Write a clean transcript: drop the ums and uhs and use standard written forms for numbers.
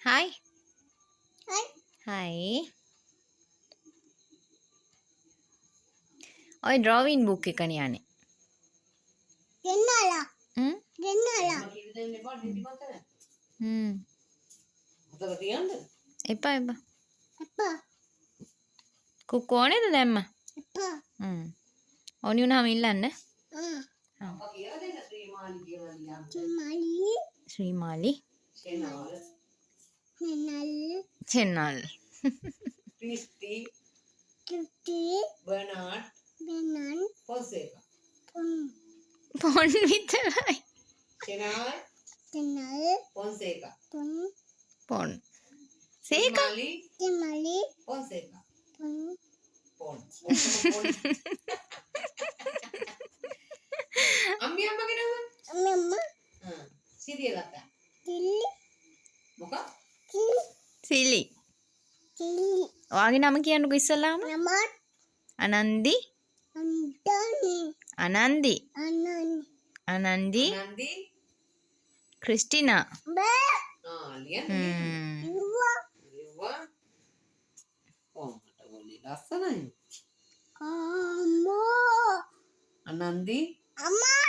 Hi. Hi. ඔය drawing book එක නියන්නේ. දෙන්නලා. හ්ම්? දෙන්නලා. හ්ම්. අතක තියන්නද? එපා එපා. එපා. කුක්කු ඕනේද දැම්ම? එපා. හ්ම්. ඕනි වුණාම ඉල්ලන්න. අප්පා කියලා දෙන්න ශ්‍රීමාලි කියලා ලියන්න. ශ්‍රීමාලි. ශ්‍රීමාලි. ෂෙනල්. ෂෙනල්. චෙන්නල්. ක්‍රිස්ටි. ක්‍රිස්ටි. බර්නාඩ්. පොන්සේකා. පොන් විතරයි. ෂෙනල්. ෂෙනල්. පොන්සේකා. පොන්. සේකා. ශ්‍රීමාලි. පොන්සේකා. පොන්. අම්මි අම්මගේ නම? අම්මි අම්මා. සිරියල් අක්කා. සිල්ලි. මොකක්? සිලි. සිල්ලි. ඔයාගේ නම කියන්නකෝ ඉස්සල්ලාම. නම අනන්දි. අන්ටනි. අනන්දි. අනනි. අනන්දි. ක්‍රිස්ටිනා. බෑ. හ්ම්. ලිව්වා. කොහොමද ඔලි ලස්සනයි. අම්මා. අනන්දි. අම්මා.